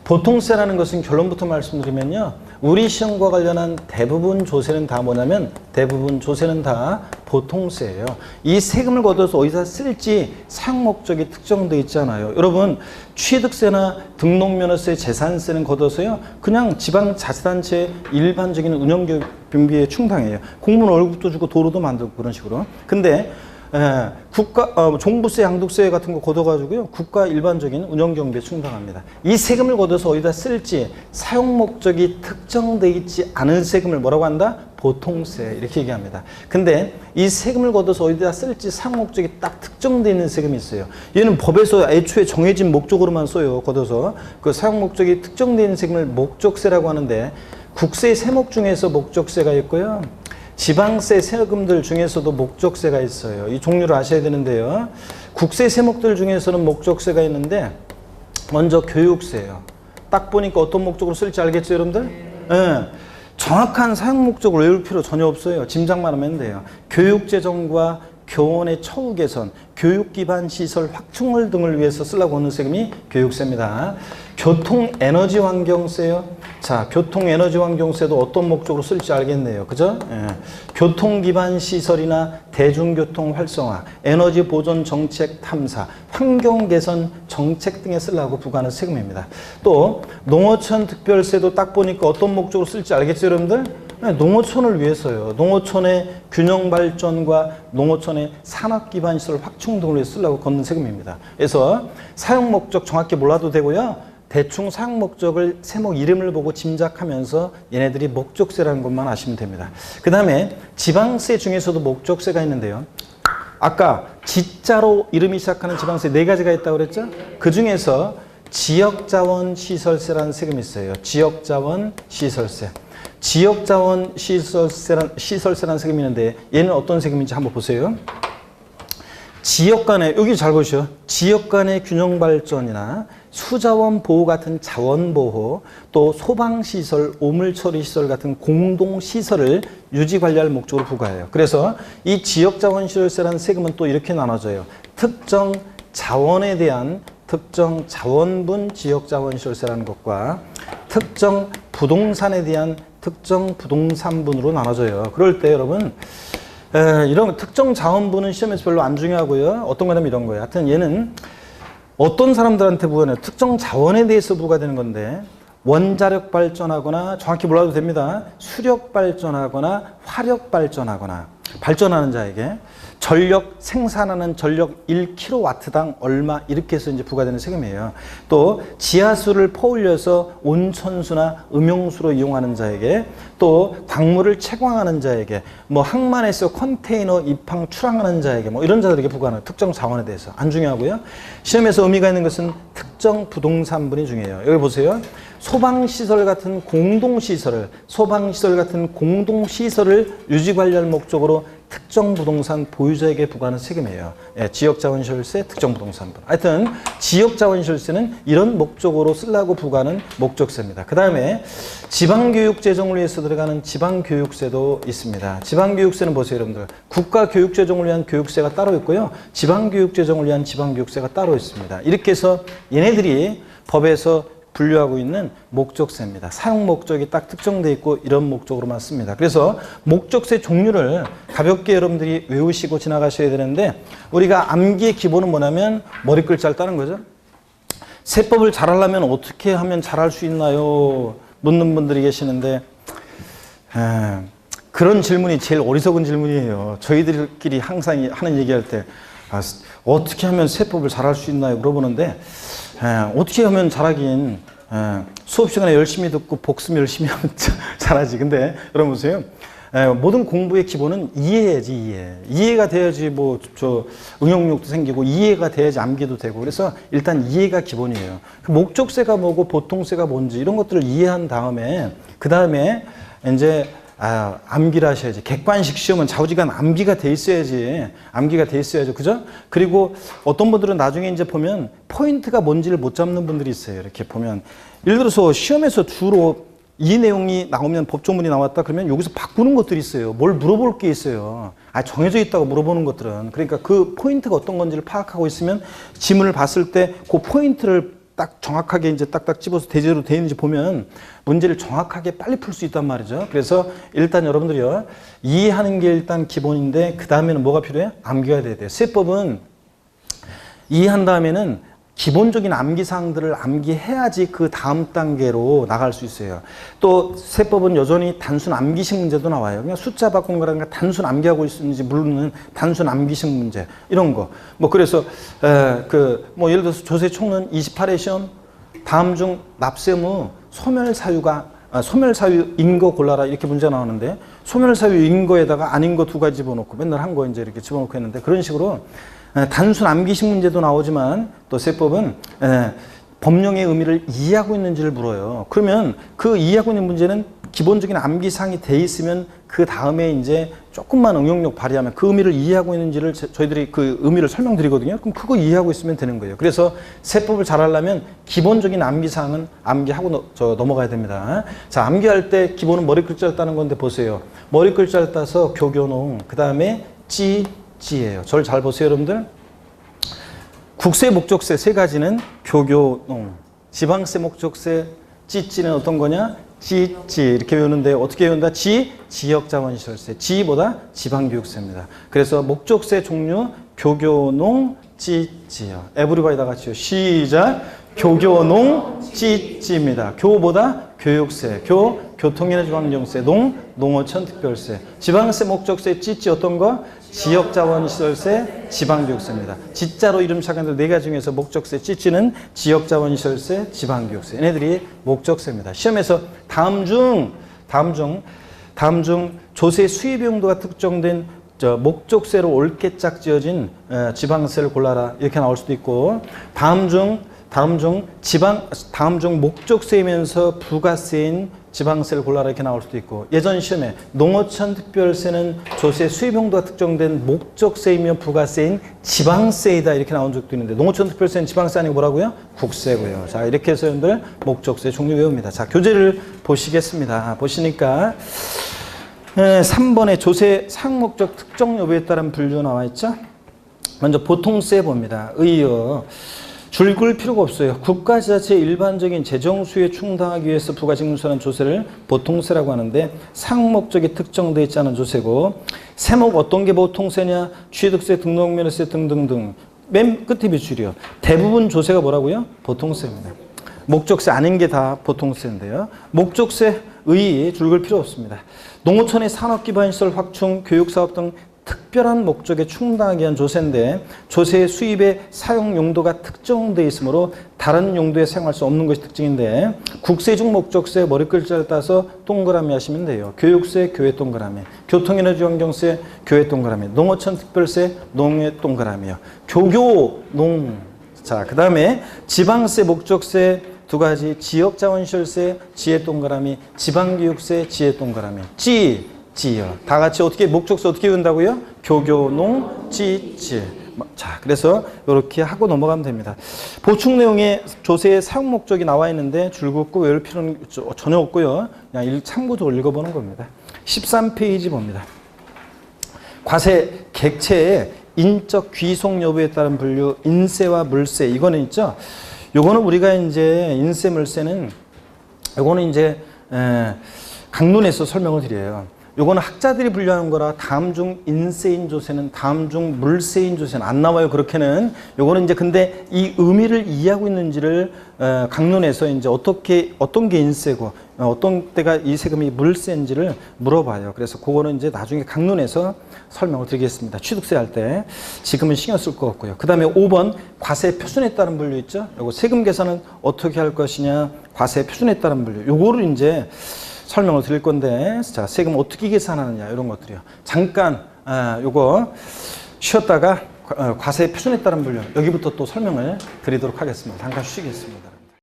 보통세라는 것은 결론부터 말씀드리면요. 우리 시험과 관련한 대부분 조세는 다 뭐냐면 대부분 조세는 다 보통세예요. 이 세금을 걷어서 어디다 쓸지 사용 목적이 특정되어 있잖아요. 여러분 취득세나 등록면허세, 재산세는 걷어서요. 그냥 지방자치단체 일반적인 운영경비에 충당해요. 공무원 월급도 주고 도로도 만들고 그런 식으로. 근데 종부세, 양도세 같은 거 걷어가지고요. 국가 일반적인 운영경비에 충당합니다. 이 세금을 걷어서 어디다 쓸지 사용 목적이 특정되어 있지 않은 세금을 뭐라고 한다? 보통세 이렇게 얘기합니다. 근데 이 세금을 걷어서 어디다 쓸지 사용 목적이 딱 특정되어 있는 세금이 있어요. 얘는 법에서 애초에 정해진 목적으로만 써요. 걷어서 그 사용 목적이 특정되어 있는 세금을 목적세라고 하는데 국세 세목 중에서 목적세가 있고요. 지방세 세금들 중에서도 목적세가 있어요. 이 종류를 아셔야 되는데요. 국세 세목들 중에서는 목적세가 있는데 먼저 교육세예요. 딱 보니까 어떤 목적으로 쓸지 알겠죠, 여러분들? 네. 정확한 사용 목적을 외울 필요 전혀 없어요. 짐작만 하면 돼요. 교육재정과 교원의 처우 개선, 교육 기반 시설 확충을 등을 위해서 쓰려고 하는 세금이 교육세입니다. 교통 에너지 환경세요. 자, 교통 에너지 환경세도 어떤 목적으로 쓸지 알겠네요. 그죠? 예. 교통 기반 시설이나 대중교통 활성화, 에너지 보존 정책 탐사, 환경 개선 정책 등에 쓰려고 부과하는 세금입니다. 또 농어촌 특별세도 딱 보니까 어떤 목적으로 쓸지 알겠죠, 여러분들? 농어촌을 위해서요. 농어촌의 균형 발전과 농어촌의 산업 기반 시설 확충 등을 위해 쓰려고 걷는 세금입니다. 그래서 사용 목적 정확히 몰라도 되고요. 대충 사용 목적을 세목 이름을 보고 짐작하면서 얘네들이 목적세라는 것만 아시면 됩니다. 그 다음에 지방세 중에서도 목적세가 있는데요. 아까 지자로 이름이 시작하는 지방세 4가지가 있다고 그랬죠? 그 중에서 지역자원시설세라는 세금이 있어요. 지역자원시설세. 지역자원 시설세라는 세금이 있는데 얘는 어떤 세금인지 한번 보세요. 지역 간의, 여기 잘 보시죠. 지역 간의 균형 발전이나 수자원 보호 같은 자원 보호, 또 소방시설, 오물처리시설 같은 공동시설을 유지 관리할 목적으로 부과해요. 그래서 이 지역자원시설세라는 세금은 또 이렇게 나눠져요. 특정 자원에 대한 특정 자원분 지역자원시설세라는 것과 특정 부동산에 대한 특정 부동산분으로 나눠져요. 그럴 때 여러분 이런 특정 자원분은 시험에서 별로 안 중요하고요. 어떤 거냐면 이런 거예요. 하여튼 얘는 어떤 사람들한테 부과하는 특정 자원에 대해서 부과되는 건데 원자력 발전하거나 정확히 몰라도 됩니다. 수력 발전하거나 화력 발전하거나 발전하는 자에게 전력 생산하는 전력 1kW당 얼마 이렇게 해서 이제 부과되는 세금이에요. 또 지하수를 퍼올려서 온천수나 음용수로 이용하는 자에게, 또 광물을 채광하는 자에게, 뭐 항만에서 컨테이너 입항 출항하는 자에게, 뭐 이런 자들에게 부과하는 특정 자원에 대해서 안 중요하고요. 시험에서 의미가 있는 것은 특정 부동산분이 중요해요. 여기 보세요. 소방시설 같은 공동시설을 유지관리할 목적으로 특정 부동산 보유자에게 부과하는 세금이에요. 예, 지역자원시설세, 특정 부동산분. 하여튼 지역자원시설세는 이런 목적으로 쓰려고 부과하는 목적세입니다. 그 다음에 지방교육재정을 위해서 들어가는 지방교육세도 있습니다. 지방교육세는 보세요, 여러분들. 국가교육재정을 위한 교육세가 따로 있고요. 지방교육재정을 위한 지방교육세가 따로 있습니다. 이렇게 해서 얘네들이 법에서 분류하고 있는 목적세입니다. 사용 목적이 딱 특정되어 있고 이런 목적으로만 씁니다. 그래서 목적세 종류를 가볍게 여러분들이 외우시고 지나가셔야 되는데, 우리가 암기의 기본은 뭐냐면 머리 글자를 따는 거죠. 세법을 잘하려면 어떻게 하면 잘할 수 있나요? 묻는 분들이 계시는데 그런 질문이 제일 어리석은 질문이에요. 저희들끼리 항상 하는 얘기할 때 어떻게 하면 세법을 잘할 수 있나요? 물어보는데 어떻게 하면 잘하긴, 수업 시간에 열심히 듣고 복습 열심히 하면 잘하지. 근데 여러분 보세요. 모든 공부의 기본은 이해해야지, 이해가 돼야지 뭐 응용력도 생기고, 이해가 돼야지 암기도 되고. 그래서 일단 이해가 기본이에요. 목적세가 뭐고 보통세가 뭔지 이런 것들을 이해한 다음에 그 다음에 이제 암기를 하셔야지. 객관식 시험은 좌우지간 암기가 돼 있어야지. 암기가 돼 있어야죠. 그죠? 그리고 어떤 분들은 나중에 이제 보면 포인트가 뭔지를 못 잡는 분들이 있어요. 이렇게 보면. 예를 들어서 시험에서 주로 이 내용이 나오면 법조문이 나왔다 그러면 여기서 바꾸는 것들이 있어요. 뭘 물어볼 게 있어요. 정해져 있다고 물어보는 것들은. 그러니까 그 포인트가 어떤 건지를 파악하고 있으면 지문을 봤을 때 그 포인트를 딱 정확하게 이제 딱딱 집어서 대제로 되어 있는지 보면 문제를 정확하게 빨리 풀 수 있단 말이죠. 그래서 일단 여러분들이요, 이해하는 게 일단 기본인데 그 다음에는 뭐가 필요해? 암기가 돼야 돼요. 세법은 이해한 다음에는 기본적인 암기사항들을 암기해야지 그 다음 단계로 나갈 수 있어요. 또 세법은 여전히 단순 암기식 문제도 나와요. 그냥 숫자 바꾼 거라니까 단순 암기하고 있는지 모르는 단순 암기식 문제 이런 거. 뭐 그래서 뭐 예를 들어서 조세 총론 28회 시험 다음 중 납세무 소멸사유인 거 골라라 이렇게 문제 나오는데, 소멸사유인 거에다가 아닌 거 두 가지 집어넣고 맨날 한 거 이제 이렇게 집어넣고 했는데, 그런 식으로 단순 암기식 문제도 나오지만 또 세법은 법령의 의미를 이해하고 있는지를 물어요. 그러면 그 이해하고 있는 문제는 기본적인 암기사항이 돼 있으면 그 다음에 이제 조금만 응용력 발휘하면 그 의미를 이해하고 있는지를 저희들이 그 의미를 설명드리거든요. 그럼 그거 이해하고 있으면 되는 거예요. 그래서 세법을 잘하려면 기본적인 암기사항은 암기하고 넘어가야 됩니다. 자, 암기할 때 기본은 머리 글자를 따는 건데 보세요. 머리 글자를 따서 교교농, 그 다음에 찌예요. 저를 잘 보세요, 여러분들. 국세, 목적세 세 가지는 교교농, 지방세, 목적세, 찌는 어떤 거냐? 찌 이렇게 외우는데 어떻게 외운다? 지역자원시설세, 지보다 지방교육세입니다. 그래서 목적세 종류 교교농, 찌요. 에브리바디 다 같이요. 시작. 교교농, 찌입니다. 교보다 교육세, 교통에너지환경세, 농어촌 특별세, 지방세, 목적세, 찌 어떤 거? 지역자원시설세, 지방교육세입니다. 지자로 이름 착한 네 가지 중에서 목적세, 찌는 지역자원시설세, 지방교육세. 얘네들이 목적세입니다. 시험에서 다음 중 조세 수입 용도가 특정된 목적세로 옳게 짝지어진 지방세를 골라라 이렇게 나올 수도 있고, 다음 중 다음 중 목적세이면서 부가세인 지방세를 골라라 이렇게 나올 수도 있고, 예전 시험에 농어촌 특별세는 조세 수입용도가 특정된 목적세이며 부가세인 지방세이다 이렇게 나온 적도 있는데, 농어촌 특별세는 지방세 아니고 뭐라고요? 국세고요. 자, 이렇게 해서 여러분들 목적세 종류 외웁니다. 자, 교재를 보시겠습니다. 보시니까 3번에 조세 사용목적 특정 여부에 따른 분류 나와 있죠? 먼저 보통세 봅니다. 의여 줄 글 필요가 없어요. 국가 지자체의 일반적인 재정 수요에 충당하기 위해서 부가징수하는 조세를 보통세라고 하는데, 사용목적이 특정되어 있지 않은 조세고, 세목 어떤 게 보통세냐? 취득세, 등록면허세 등등등. 맨 끝에 비줄이요. 대부분 조세가 뭐라고요? 보통세입니다. 목적세 아닌 게 다 보통세인데요. 목적세 의 줄 글 필요 없습니다. 농어촌의 산업기반시설 확충, 교육사업 등 특별한 목적에 충당하기 위한 조세인데, 조세의 수입의 사용 용도가 특정되어 있으므로 다른 용도에 사용할 수 없는 것이 특징인데, 국세 중 목적세 머리 글자를 따서 동그라미 하시면 돼요. 교육세, 교회 동그라미. 교통에너지 환경세, 교회 동그라미. 농어촌 특별세, 농회 동그라미요. 교교, 농. 자, 그 다음에 지방세, 목적세 두 가지. 지역자원시설세, 지혜 동그라미. 지방교육세, 지혜 동그라미. 지요. 다 같이 어떻게 목적세 어떻게 외운다고요? 교교농 지. 자, 그래서 이렇게 하고 넘어가면 됩니다. 보충 내용에 조세의 사용 목적이 나와 있는데 줄 긋고 외울 필요는 전혀 없고요. 그냥 참고적으로 읽어보는 겁니다. 13페이지 봅니다. 과세 객체의 인적 귀속 여부에 따른 분류, 인세와 물세. 이거는 있죠. 요거는 우리가 이제 인세 물세는 요거는 이제 강론에서 설명을 드려요. 요거는 학자들이 분류하는 거라 다음 중 인세인 조세는 다음 중 물세인 조세는 안 나와요. 그렇게는. 요거는 이제 근데 이 의미를 이해하고 있는지를 강론에서 이제 어떤 게 인세고 어떤 때가 이 세금이 물세인지를 물어봐요. 그래서 그거는 이제 나중에 강론에서 설명을 드리겠습니다. 취득세 할 때. 지금은 신경 쓸 것 같고요. 그 다음에 5번 과세 표준에 따른 분류 있죠. 요거 세금 계산은 어떻게 할 것이냐. 과세 표준에 따른 분류. 요거를 이제 설명을 드릴 건데, 자, 세금 어떻게 계산하느냐 이런 것들이요. 잠깐 요거 쉬었다가 과세 표준에 따른 분류 여기부터 또 설명을 드리도록 하겠습니다. 잠깐 쉬겠습니다.